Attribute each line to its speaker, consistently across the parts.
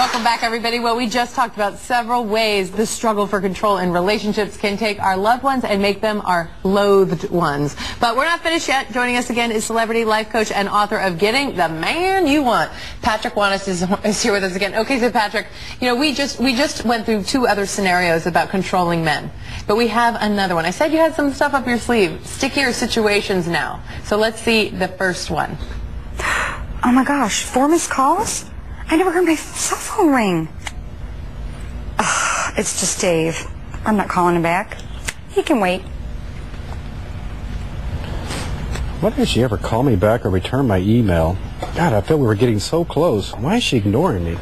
Speaker 1: Welcome back, everybody. Well, we just talked about several ways the struggle for control in relationships can take our loved ones and make them our loathed ones. But we're not finished yet. Joining us again is celebrity life coach and author of Getting the Man You Want. Patrick Wanis is here with us again. Okay, so Patrick, you know, we just went through two other scenarios about controlling men. But we have another one. I said you had some stuff up your sleeve. Stickier situations now. So let's see the first one.
Speaker 2: Oh my gosh, 4 missed calls? I never heard my cell phone ring. Ugh, it's just Dave. I'm not calling him back. He can wait.
Speaker 3: Why didn't she ever call me back or return my email? God, I felt we were getting so close. Why is she ignoring me?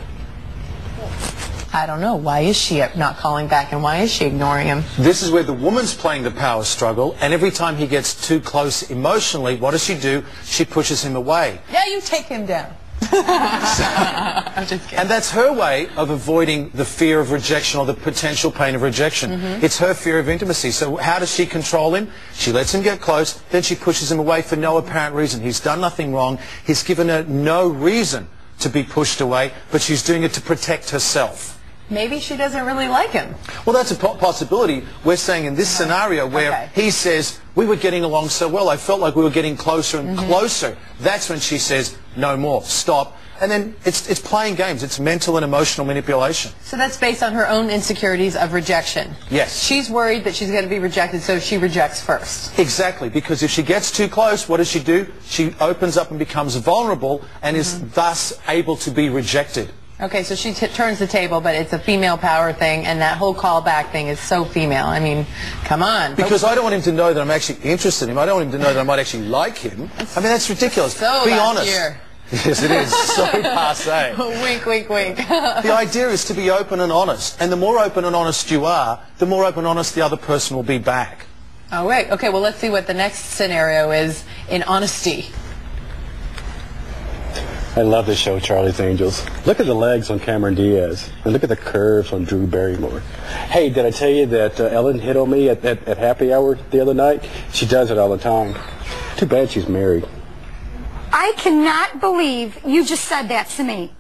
Speaker 1: I don't know. Why is she not calling back, and why is she ignoring him?
Speaker 4: This is where the woman's playing the power struggle, and every time he gets too close emotionally, what does she do? She pushes him away.
Speaker 1: Yeah, you take him down. I'm just kidding.
Speaker 4: And that's her way of avoiding the fear of rejection or the potential pain of rejection. It's her fear of intimacy. So how does she control him? She lets him get close, then she pushes him away for no apparent reason. He's done nothing wrong. He's given her no reason to be pushed away, but she's doing it to protect herself.
Speaker 1: Maybe she doesn't really like him.
Speaker 4: Well, that's a possibility. We're saying in this scenario where he says, we were getting along so well, I felt like we were getting closer and closer. That's when she says, no more, stop. And then it's playing games. It's mental and emotional manipulation.
Speaker 1: So that's based on her own insecurities of rejection.
Speaker 4: Yes.
Speaker 1: She's worried that she's going to be rejected, so she rejects first.
Speaker 4: Exactly, because if she gets too close, what does she do? She opens up and becomes vulnerable and is thus able to be rejected.
Speaker 1: Okay, so she turns the table, but it's a female power thing, and that whole callback thing is so female. I mean, come on.
Speaker 4: Because I don't want him to know that I'm actually interested in him. I don't want him to know that I might actually like him. I mean, that's ridiculous.
Speaker 1: So
Speaker 4: be
Speaker 1: last
Speaker 4: honest.
Speaker 1: year.
Speaker 4: Yes, it is. So passe.
Speaker 1: Wink, wink, wink.
Speaker 4: The idea is to be open and honest. And the more open and honest you are, the more open and honest the other person will be back.
Speaker 1: Oh, wait. Okay, well, let's see what the next scenario is in honesty.
Speaker 3: I love the show Charlie's Angels. Look at the legs on Cameron Diaz, and look at the curves on Drew Barrymore. Hey, did I tell you that Ellen hit on me at happy hour the other night? She does it all the time. Too bad she's married.
Speaker 2: I cannot believe you just said that to me.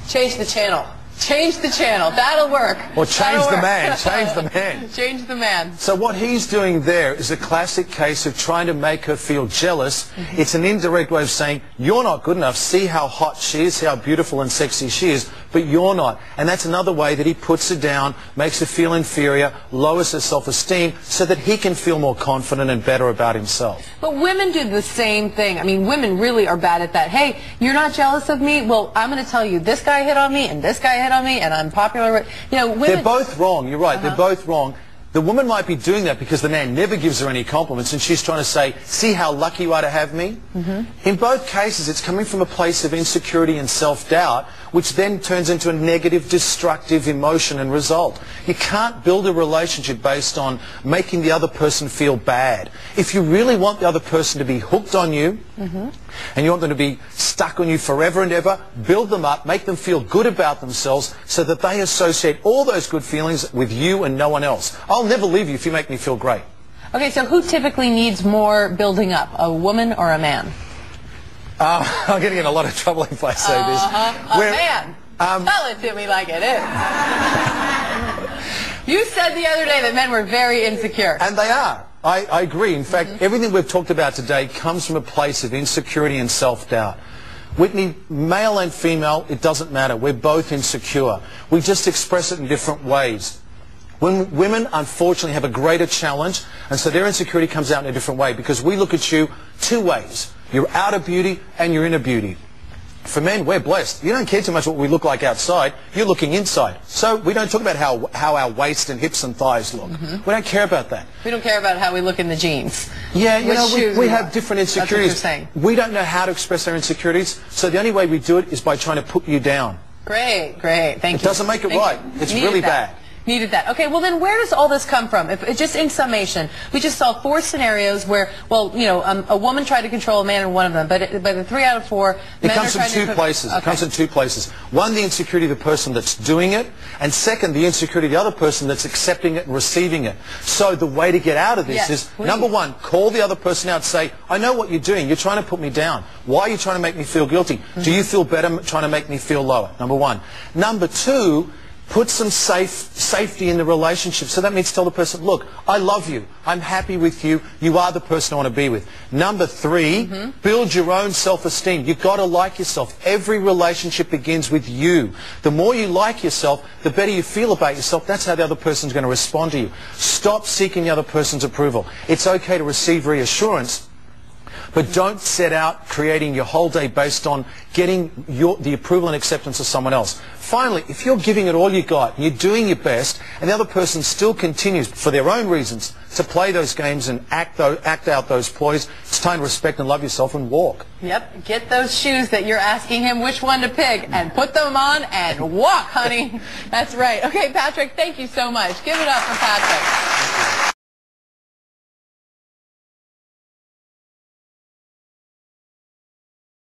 Speaker 1: Change the channel. Change the channel. That'll work.
Speaker 4: Or change the man. Change the man.
Speaker 1: Change the man.
Speaker 4: So what he's doing there is a classic case of trying to make her feel jealous. It's an indirect way of saying, you're not good enough. See how hot she is, how beautiful and sexy she is, but you're not. And that's another way that he puts her down, makes her feel inferior, lowers her self-esteem, so that he can feel more confident and better about himself.
Speaker 1: But women do the same thing. I mean, women really are bad at that. Hey, you're not jealous of me? Well, I'm going to tell you, this guy hit on me, and this guy hit on me, and I'm popular with, you know, women.
Speaker 4: They're both wrong. You're right. They're both wrong. The woman might be doing that because the man never gives her any compliments, and she's trying to say, see how lucky you are to have me? In both cases, it's coming from a place of insecurity and self-doubt, which then turns into a negative, destructive emotion and result. You can't build a relationship based on making the other person feel bad. If you really want the other person to be hooked on you, and you want them to be stuck on you forever and ever, build them up, make them feel good about themselves so that they associate all those good feelings with you and no one else. I'll never leave you if you make me feel great.
Speaker 1: Okay, so who typically needs more building up, a woman or a man?
Speaker 4: I'm getting in a lot of trouble if I say this.
Speaker 1: A man. Tell it to me like it is. You said the other day that men were very insecure.
Speaker 4: And they are. I agree. In fact, everything we've talked about today comes from a place of insecurity and self-doubt. Whitney, male and female, it doesn't matter. We're both insecure. We just express it in different ways. When women, unfortunately, have a greater challenge, and so their insecurity comes out in a different way, because we look at you two ways. You're outer beauty and you're inner beauty. For men, we're blessed. You don't care too much what we look like outside. You're looking inside. So we don't talk about how our waist and hips and thighs look. We don't care about that.
Speaker 1: We don't care about how we look in the jeans.
Speaker 4: Yeah, you know, we have different insecurities.
Speaker 1: That's what you're saying.
Speaker 4: We don't know how to express our insecurities, so the only way we do it is by trying to put you down.
Speaker 1: Great, great. Thank you.
Speaker 4: It doesn't make it right. It's really bad.
Speaker 1: needed that. Okay, well then where does all this come from? If just in summation, we just saw 4 scenarios where, well, you know, a woman tried to control a man in one of them, but in 3 out of 4,
Speaker 4: it comes from 2 places. It comes in 2 places. One, the insecurity of the person that's doing it, and second, the insecurity of the other person that's accepting it and receiving it. So the way to get out of this is, number 1, call the other person out, say, I know what you're doing. You're trying to put me down. Why are you trying to make me feel guilty? Do you feel better trying to make me feel lower? Number 1. Number 2, put some safety in the relationship. So that means tell the person, look, I love you. I'm happy with you. You are the person I want to be with. Number 3, build your own self-esteem. You've got to like yourself. Every relationship begins with you. The more you like yourself, the better you feel about yourself. That's how the other person's going to respond to you. Stop seeking the other person's approval. It's okay to receive reassurance, but don't set out creating your whole day based on getting the approval and acceptance of someone else. Finally, if you're giving it all you got, and you're doing your best, and the other person still continues, for their own reasons, to play those games and act out those ploys, it's time to respect and love yourself and walk.
Speaker 1: Yep, get those shoes that you're asking him which one to pick, and put them on and walk, honey. That's right. Okay, Patrick, thank you so much. Give it up for Patrick.